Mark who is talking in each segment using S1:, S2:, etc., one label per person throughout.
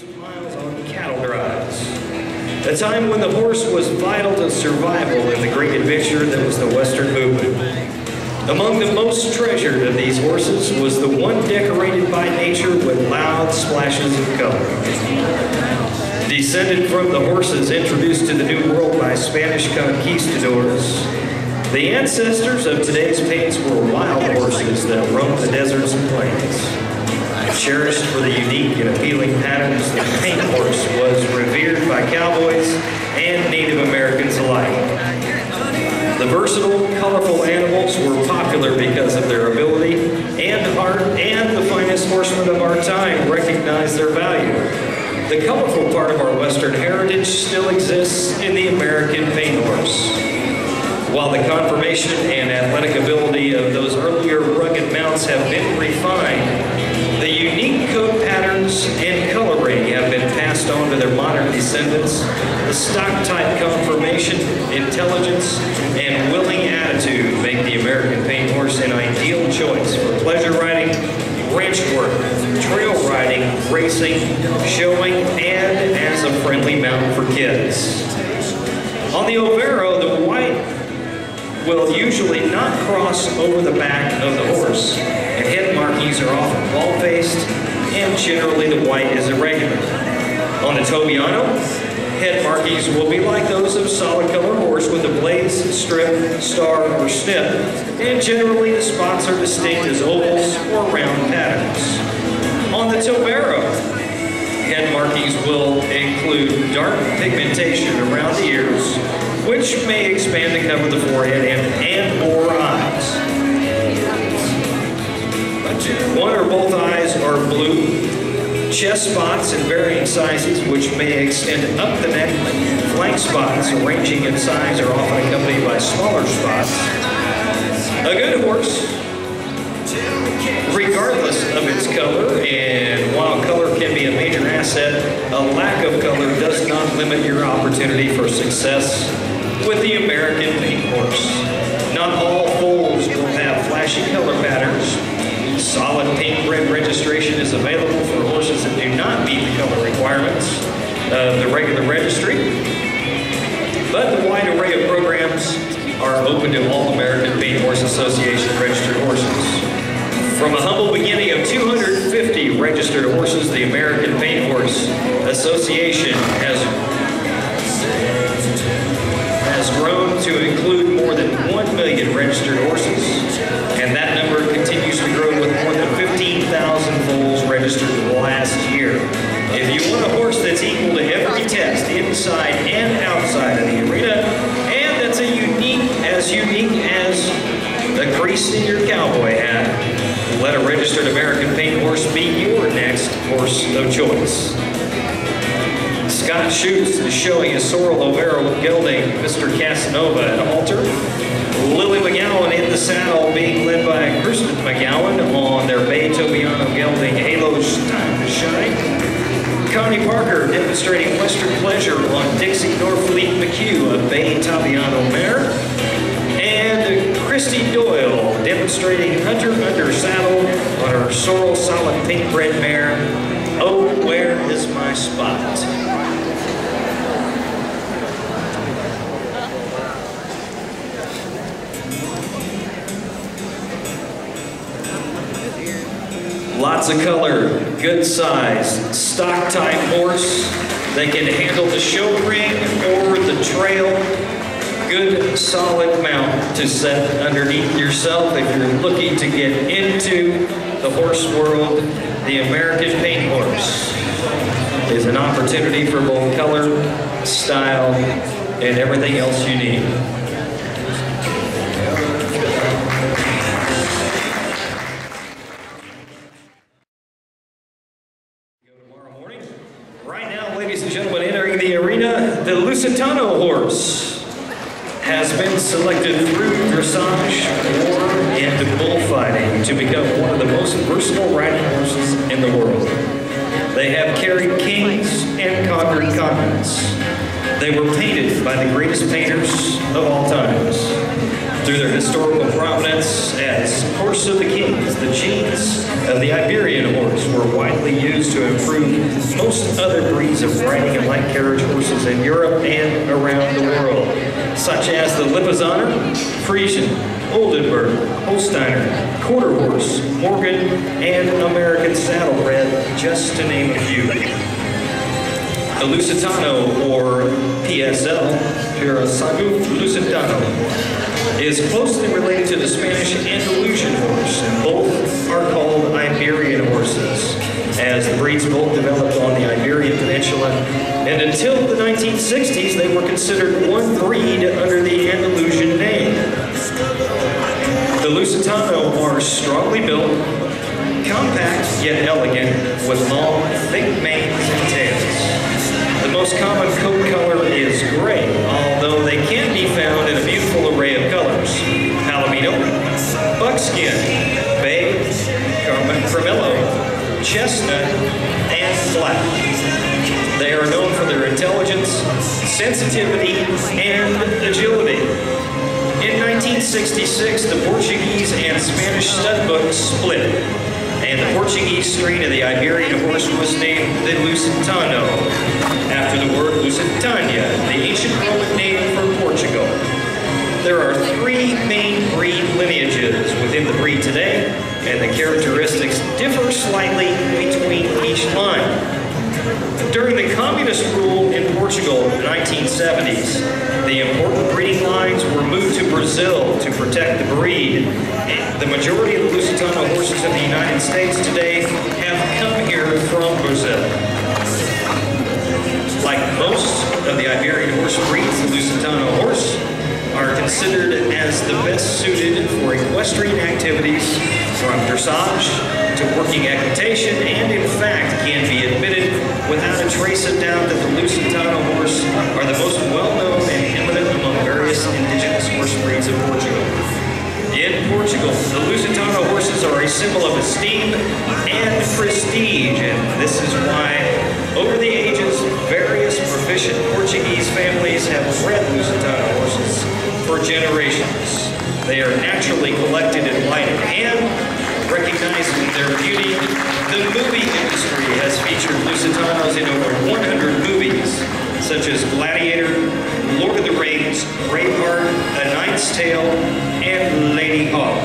S1: miles on cattle drives. A time when the horse was vital to survival in the great adventure that was the Western movement. Among the most treasured of these horses was the one decorated by nature with loud splashes of color. Descended from the horses introduced to the New World by Spanish conquistadors, the ancestors of today's paints were wild horses that roamed the deserts and plains. Cherished for the unique and appealing patterns, the paint horse was revered by cowboys and Native Americans alike. The versatile, colorful animals were popular because of their ability and heart, and the finest horsemen of our time recognized their value. The colorful part of our Western heritage still exists in the American paint horse. While the conformation and athletic ability of those earlier rugged mounts have been refined, the unique coat patterns and coloring have been passed on to their modern descendants. The stock-type conformation, intelligence, and willing attitude make the American paint horse an ideal choice for pleasure riding, ranch work, trail riding, racing, showing, and as a friendly mount for kids. On the Overo, the white will usually not cross over the back of the horse, and head markings are often bald-faced, and generally the white is irregular. On the Tobiano, head markings will be like those of solid color horse with a blaze, strip, star, or snip, and generally the spots are distinct as ovals or round patterns. On the Tobero, head markings will include dark pigmentation around the ears, which may expand to cover the forehead and or eyes. One or both eyes are blue. Chest spots in varying sizes, which may extend up the neck. Flank spots, ranging in size, are often accompanied by smaller spots. A good horse, regardless of its color, and while color can be a major asset, a lack of color does not limit your opportunity for success with the American paint horse. Not all foals will have flashy color patterns. Solid paint red registration is available for horses that do not meet the color requirements of the regular registry. But the wide array of programs are open to all American Paint Horse Association registered horses. From a humble beginning of 250 registered horses, the American Paint Horse Association has grown to include more than 1 million registered horses, and that number continues to grow with more than 15,000 foals registered last year. If you want a horse that's equal to every test, inside and outside of the arena, and that's unique as a crease in your cowboy hat, let a registered American Paint Horse be your next horse of choice. Scott Schutz is showing his Sorrel Overo gelding, Mr. Casanova at halter. Lily McGowan in the saddle, being led by Kristen McGowan on their Bay Tobiano gelding, Halo's Time to Shine. Connie Parker demonstrating Western Pleasure on Dixie Norfleet McHugh, a Bay Tobiano mare. And Christy Doyle demonstrating Hunter Under saddle on her Sorrel Solid Paint Bred mare, Oh, Where Is My Spot? Lots of color, good size, stock type horse. They can handle the show ring or the trail. Good solid mount to set underneath yourself if you're looking to get into the horse world. The American Paint Horse is an opportunity for both color, style, and everything else you need. The arena, the Lusitano horse has been selected through dressage, war, and bullfighting to become one of the most versatile riding horses in the world. They have carried kings and conquered continents. They were painted by the greatest painters of all times. Through their historical prominence as Horse of the Kings, the genes of the Iberian horse were were widely used to improve most other breeds of riding and light carriage horses in Europe and around the world, such as the Lipizzaner, Friesian, Oldenburg, Holsteiner, Quarter Horse, Morgan, and American Saddlebred, just to name a few. The Lusitano, or PSL, Pirasagu Lusitano, is closely related to the Spanish Andalusian horse, and both are called Iberian horses, as the breeds both developed on the Iberian Peninsula, and until the 1960s they were considered one breed under the Andalusian name. The Lusitano are strongly built, compact yet elegant, with long, thick manes and tails. The most common coat color is gray, although they can be found in a beautiful array of colors: palomino, buckskin, bay, cremello, chestnut, and black. They are known for their intelligence, sensitivity, and agility. In 1966, the Portuguese and Spanish stud books split, and the Portuguese strain of the Iberian horse was named the Lusitano, after the word Lusitania, the ancient Roman name for Portugal. There are three main breed lineages within the breed today, and the characteristics differ slightly between each line. During the communist rule in Portugal in the 1970s, the important breeding lines were moved to Brazil to protect the breed. The majority of the Lusitano horses in the United States today have come here from Brazil. Like most of the Iberian horse breeds, the Lusitano horse are considered as the best suited for equestrian activities, from dressage to working equitation, and in fact can be admitted without a trace of doubt that the Lusitano horse are the most well-known and eminent among various indigenous horse breeds of Portugal. In Portugal, the Lusitano horses are a symbol of esteem and prestige, and this is why, over the ages, various proficient Portuguese families have bred Lusitano horses for generations. They are naturally collected in light of hand, recognizing their beauty. The movie industry has featured Lusitanos in over 100 movies, such as Gladiator, Lord of the Rings, Braveheart, A Knight's Tale, and Lady Hawk.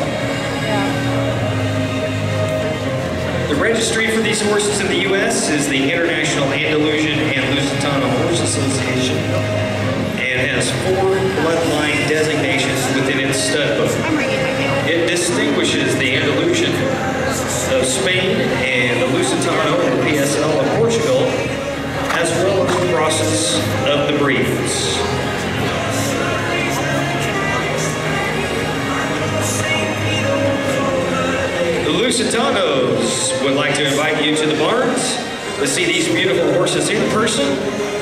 S1: The registry for these horses in the U.S. is the International Andalusian and Lusitano Horse Association, and has 4 bloodline designations within its stud book. It distinguishes the Andalusian of Spain and the Lusitano or PSL of Portugal, as well as the crosses of the breeds. The Lusitanos would like to invite you to the barns to see these beautiful horses in person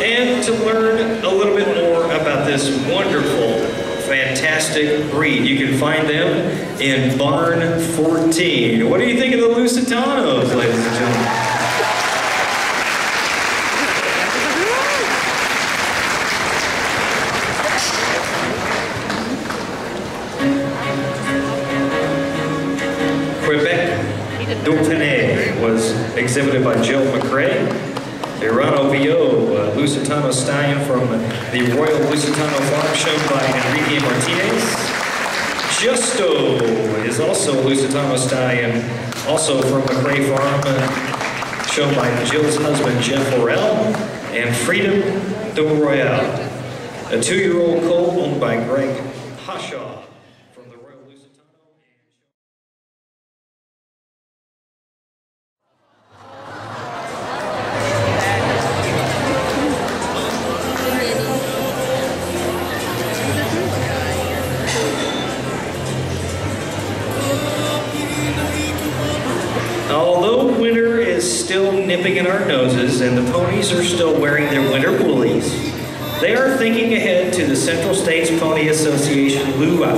S1: and to learn a little bit more about this wonderful, fantastic breed. You can find them in Barn 14. What do you think of the Lusitanos, ladies and gentlemen? Was exhibited by Jill McRae. Irano Vio, Lusitano stallion from the Royal Lusitano Farm, shown by Enrique Martinez. Justo is also a Lusitano stallion, also from McRae Farm, shown by Jill's husband Jeff Orell. And Freedom de Royale, a 2-year-old colt owned by Greg Hashaw. Although winter is still nipping at our noses and the ponies are still wearing their winter woolies, they are thinking ahead to the Central States Pony Association Luau.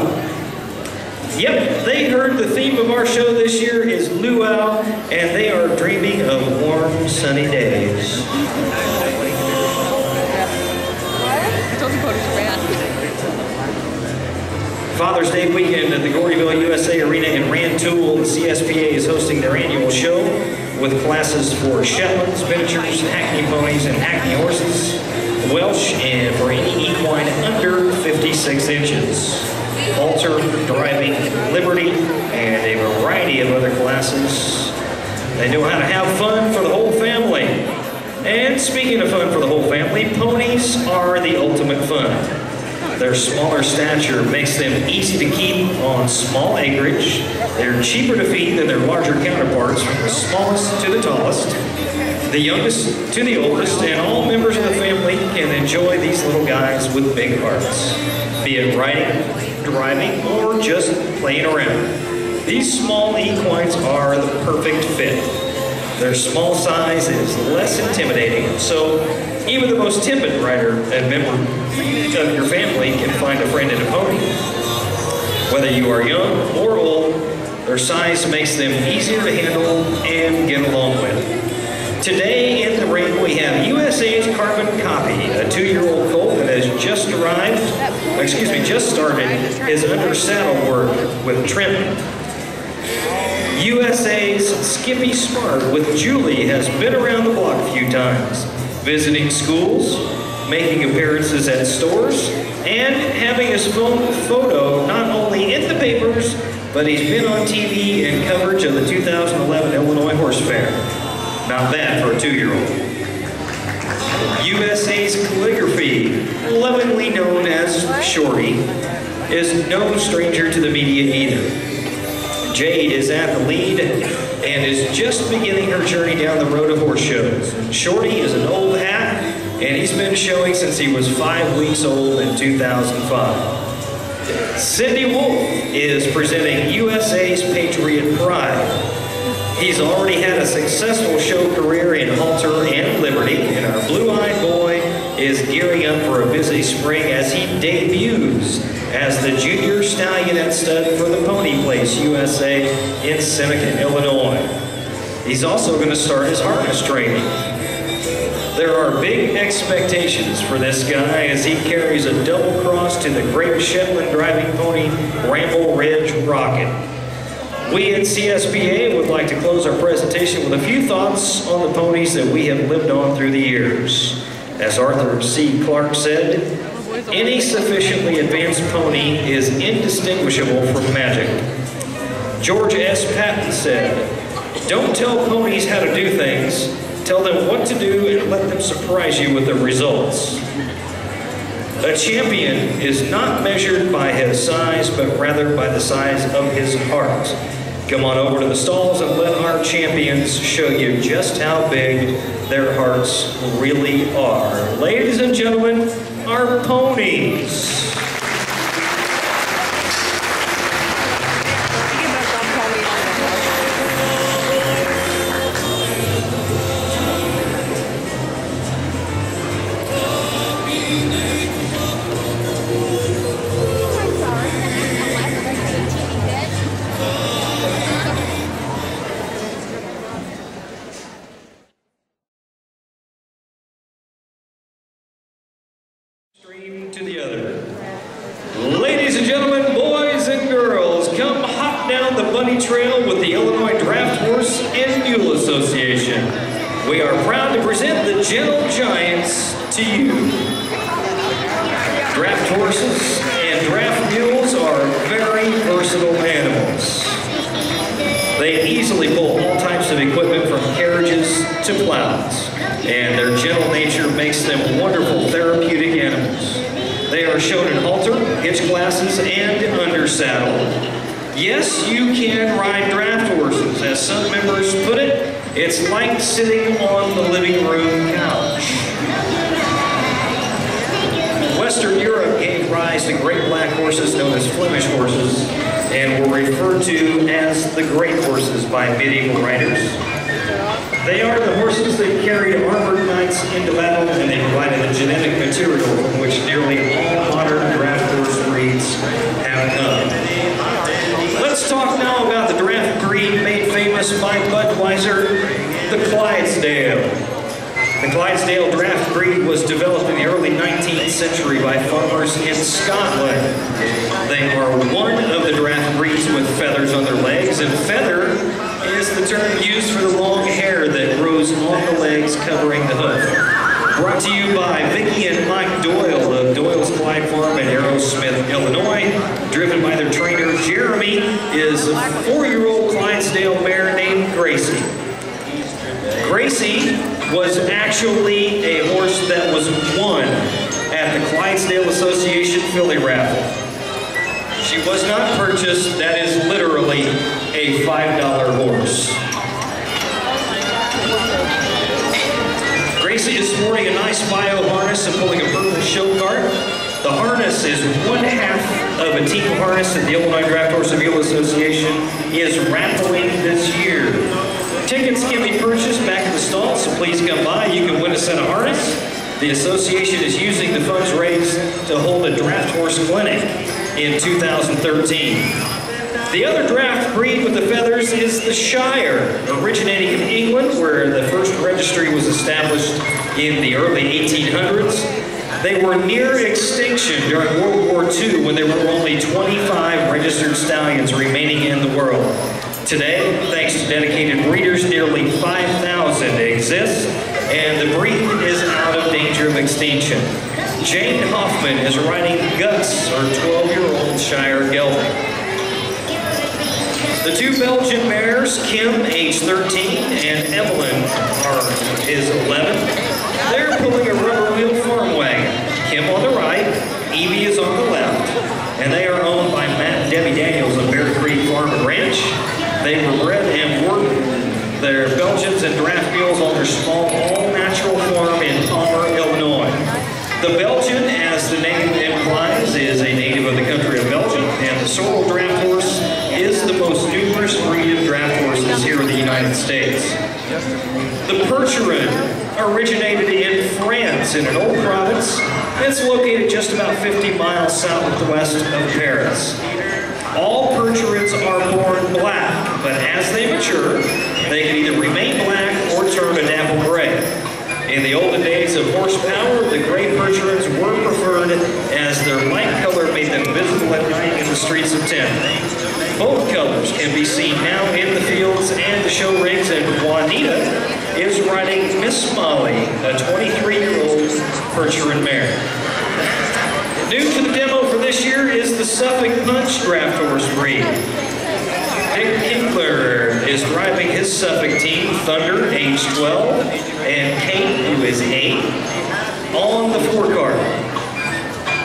S1: Yep, they heard the theme of our show this year is Luau, and they are dreaming of warm, sunny days. Father's Day weekend at the Gordyville USA Arena in Rantoul, the CSPA is hosting their annual show. with classes for Shetlands, miniatures, Hackney ponies, and Hackney horses, Welsh, and for any equine under 56 inches. Halter, driving, liberty, and a variety of other classes. They know how to have fun for the whole family. And speaking of fun for the whole family, ponies are the ultimate fun. Their smaller stature makes them easy to keep on small acreage. They're cheaper to feed than their larger counterparts, from the smallest to the tallest, the youngest to the oldest, and all members of the family can enjoy these little guys with big hearts, be it riding, driving, or just playing around. These small equines are the perfect fit. Their small size is less intimidating, so even the most timid rider and member of your family can find a friend in a pony. Whether you are young or old, their size makes them easier to handle and get along with. Today in the ring we have USA's Carbon Copy, a 2-year-old colt that has just started his under saddle work with trim. USA's Skippy Smart with Julie has been around the block a few times, visiting schools, making appearances at stores, and having his photo not only in the papers, but he's been on TV in coverage of the 2011 Illinois Horse Fair. Not bad for a 2-year-old. USA's Calligraphy, lovingly known as Shorty, is no stranger to the media either. Jade is at the lead and is just beginning her journey down the road of horse shows. Shorty is an old hat, and he's been showing since he was 5 weeks old in 2005. Cindy Wolf is presenting USA's Patriot Pride. He's already had a successful show career in halter and liberty, and our blue-eyed boy is gearing up for a busy spring as he debuts as the junior stallionette stud for the Pony Place USA in Seneca, Illinois. He's also going to start his harness training. There are big expectations for this guy as he carries a double cross to the great Shetland driving pony Ramble Ridge Rocket. We at CSPA would like to close our presentation with a few thoughts on the ponies that we have lived on through the years. As Arthur C. Clarke said, any sufficiently advanced pony is indistinguishable from magic. George S. Patton said, "Don't tell ponies how to do things, tell them what to do and let them surprise you with the results." A champion is not measured by his size, but rather by the size of his heart. Come on over to the stalls and let our champions show you just how big their hearts really are. Ladies and gentlemen, our ponies. To the other. Ladies and gentlemen, boys and girls, come hop down the bunny trail with the Illinois Draft Horse and Mule Association. We are proud to present the Gentle Giants to you. Draft horses and draft mules are very versatile animals. They easily pull all types of equipment from carriages to plows, and their gentle nature makes them wonderful therapeutic animals. They are shown in halter, hitch classes, and under saddle. Yes, you can ride draft horses. As some members put it, it's like sitting on the living room couch. Western Europe gave rise to great black horses known as Flemish horses, and were referred to as the great horses by medieval writers. They are the horses that carried armored knights into battle, and they provided the genetic material from which nearly all modern draft horse breeds have come. Let's talk now about the draft breed made famous by Budweiser, the Clydesdale. The Clydesdale draft breed was developed in the early 19th century by farmers in Scotland. They are one of the draft breeds with feathers on their legs, and feather is the term used for the long hair legs covering the hoof. Brought to you by Vicki and Mike Doyle of Doyle's Clyde Farm in Aerosmith, Illinois. Driven by their trainer, Jeremy, is a 4-year-old Clydesdale mare named Gracie. Gracie was actually a horse that was won at the Clydesdale Association Filly Raffle. She was not purchased. That is literally a $5 horse. Gracie is sporting a nice bio harness and pulling a purple show cart. The harness is 1/2 of a team harness that the Illinois Draft Horse Appeal Association is raffling this year. Tickets can be purchased back at the stall, so please come by. You can win a set of harness. The association is using the funds raised to hold a draft horse clinic in 2013. The other draft breed with the feathers is the Shire, originating in England, where the first registry was established in the early 1800s. They were near extinction during World War II when there were only 25 registered stallions remaining in the world. Today, thanks to dedicated breeders, nearly 5,000 exist, and the breed is out of danger of extinction. Jane Hoffman is riding Guts, her 12-year-old Shire gelding. The two Belgian mares, Kim, age 13, and Evelyn is 11. They're pulling a rubber wheel farm wagon. Kim on the right, Evie is on the left, and they are owned by Matt and Debbie Daniels of Bear Creek Farm and Ranch. They were bred and worked their Belgians and draft mules on their small all-natural farm in Palmer, Illinois. The Belgian, as the name implies, is a native of the country of Belgium, and the sorrel draft horse is the most numerous breed of draft horses here in the United States. The Percheron originated in France, in an old province. It's located just about 50 miles southwest of Paris. All Percherons are born black, but as they mature, they can either remain black or turn a dapple gray. In the olden days of horsepower, the gray Percherons were preferred as their light color made them visible at night in the streets of town. Both colors can be seen now in the fields and the show rings, and Juanita is riding Miss Molly, a 23-year-old Percheron mare. New to the demo for this year is the Suffolk Punch draft horse breed. Dick Kinkler is driving his Suffolk team, Thunder, age 12, and Kate, who is 8, on the forecourt.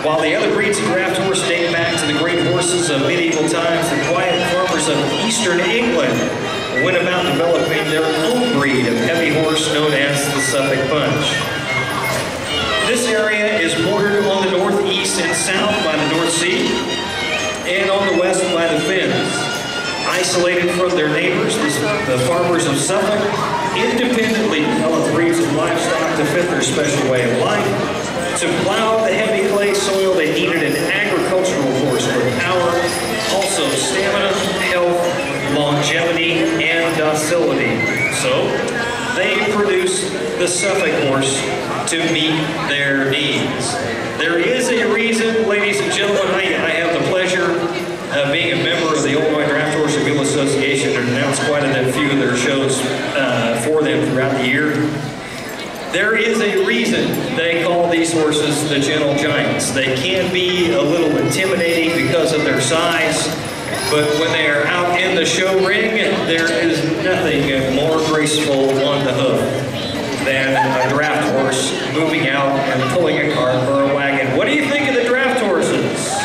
S1: While the other breeds of draft horse date back to the great horses of medieval times, the quiet farmers of eastern England went about developing their own breed of heavy horse known as the Suffolk Punch. This area is bordered on the northeast and south by the North Sea, and on the west by the Fens. Isolated from their neighbors, the farmers of Suffolk independently developed breeds of livestock to fit their special way of life. To plow the heavy clay soil, they needed an agricultural horse for power, also stamina, health, longevity, and docility. So, they produced the Suffolk horse to meet their needs. There is a reason, ladies and gentlemen, I have the pleasure of being a member of the Illinois Draft Horse Appeal Association and announce quite a few of their shows for them throughout the year. There is a reason they call these horses the gentle giants. They can be a little intimidating because of their size, but when they are out in the show ring, there is nothing more graceful on the hoof than a draft horse moving out and pulling a cart or a wagon. What do you think of the draft horses?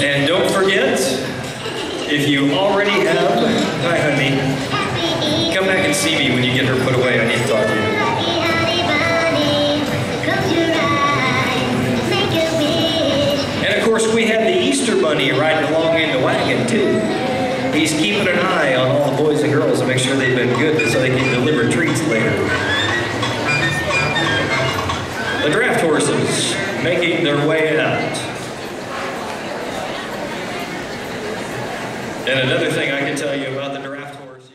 S1: And don't forget, if you already have, hi honey, come back and see me when you get her put away. I need to talk to you. And of course, we had the Easter Bunny riding along in the wagon too. He's keeping an eye on all the boys and girls to make sure they've been good so they can deliver treats later. The draft horses making their way out. And another thing I can tell you about the draft horse,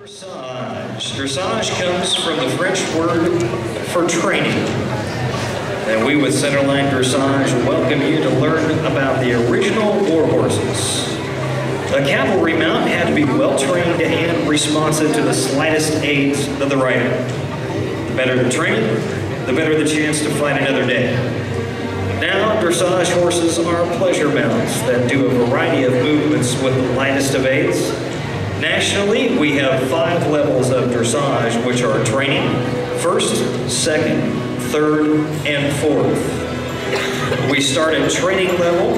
S1: Dressage. Dressage comes from the French word for training. And we with Centerline Dressage welcome you to learn about the original war horses. A cavalry mount had to be well-trained and responsive to the slightest aids of the rider. The better the training, the better the chance to fight another day. Now, dressage horses are pleasure mounts that do a variety of movements with the lightest of aids. Nationally, we have 5 levels of dressage, which are training, 1st, 2nd, 3rd, and 4th. We start at training level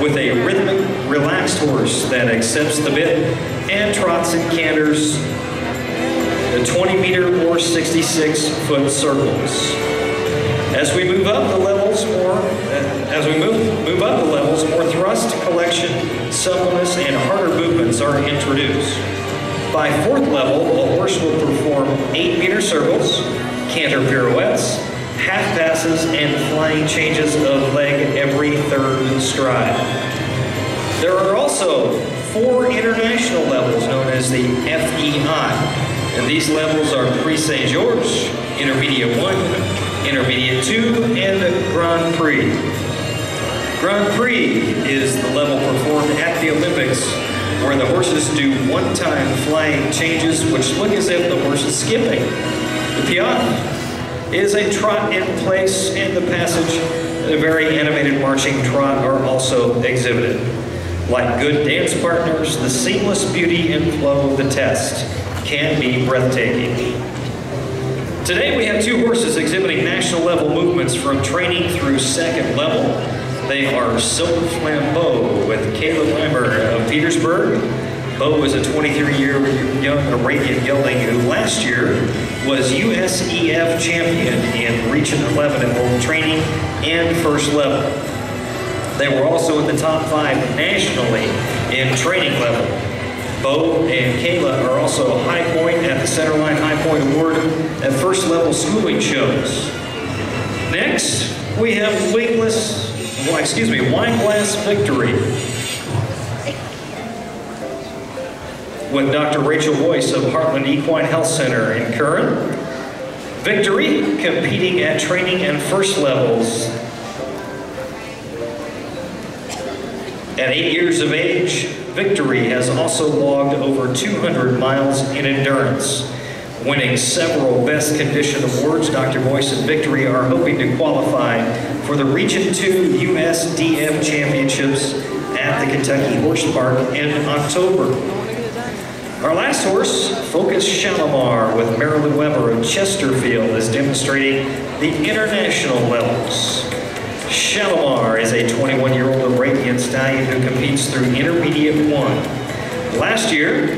S1: with a rhythmic, relaxed horse that accepts the bit and trots and canters the 20-meter or 66-foot circles. As we move up the levels, more thrust, collection, suppleness, and harder movements are introduced. By 4th level, a horse will perform 8-meter circles, canter pirouettes, half passes, and flying changes of leg every 3rd stride. There are also 4 international levels known as the FEI, and these levels are Prix Saint-Georges, Intermediate 1, Intermediate 2, and Grand Prix. Grand Prix is the level performed at the Olympics where the horses do one-time flying changes which look as if the horse is skipping. The piaffe is a trot in place, and the passage and a very animated marching trot are also exhibited. Like good dance partners, the seamless beauty and flow of the test can be breathtaking. Today we have 2 horses exhibiting national level movements from training through 2nd level. They are Silver Flambeau with Caleb Lambert of Petersburg. Beau is a 23-year young Arabian gelding who last year was USEF champion in Region 11 in both training and 1st level. They were also in the top 5 nationally in training level. Beau and Kayla are also High Point at the Centerline High Point Award at 1st level schooling shows. Next, we have Wine Glass Victory with Dr. Rachel Boyce of Heartland Equine Health Center in Curran. Victory, competing at training and 1st levels. At 8 years of age, Victory has also logged over 200 miles in endurance. Winning several Best Condition awards, Dr. Boyce and Victory are hoping to qualify for the Region 2 USDF Championships at the Kentucky Horse Park in October. Our last horse, Focus Shalimar with Marilyn Weber of Chesterfield, is demonstrating the international levels. Shalimar is a 21-year-old Arabian stallion who competes through Intermediate 1. Last year,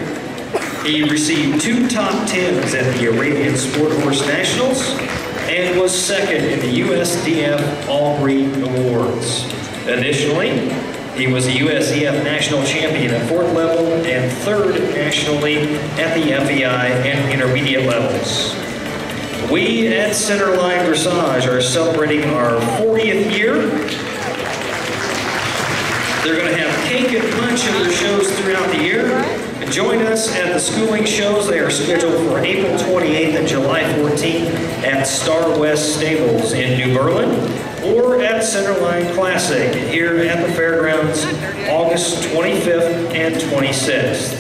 S1: he received 2 top 10s at the Arabian Sport Horse Nationals and was 2nd in the USDF All-Breed Awards. Additionally, he was a USEF National Champion at 4th level and 3rd nationally at the FEI and intermediate levels. We at Centerline Dressage are celebrating our 40th year. They're going to have cake and punch at their shows throughout the year. Join us at the schooling shows. They are scheduled for April 28th and July 14th at Star West Stables in New Berlin, or at Centerline Classic here at the fairgrounds August 25th and 26th.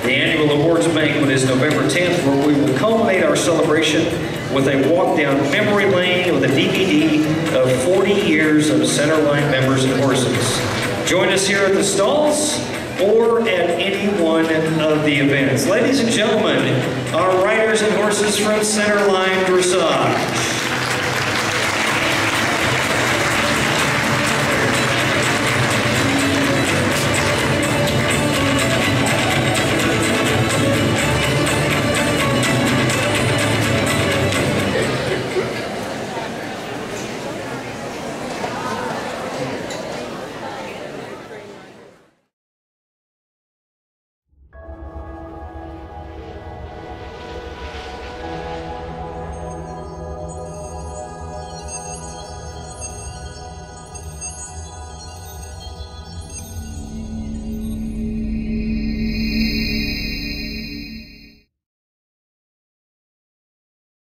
S1: The annual awards banquet is November 10th, where we will culminate our celebration with a walk down memory lane with a DVD of 40 years of Centerline members and horses. Join us here at the stalls or at any one of the events. Ladies and gentlemen, our riders and horses from Centerline Dressage.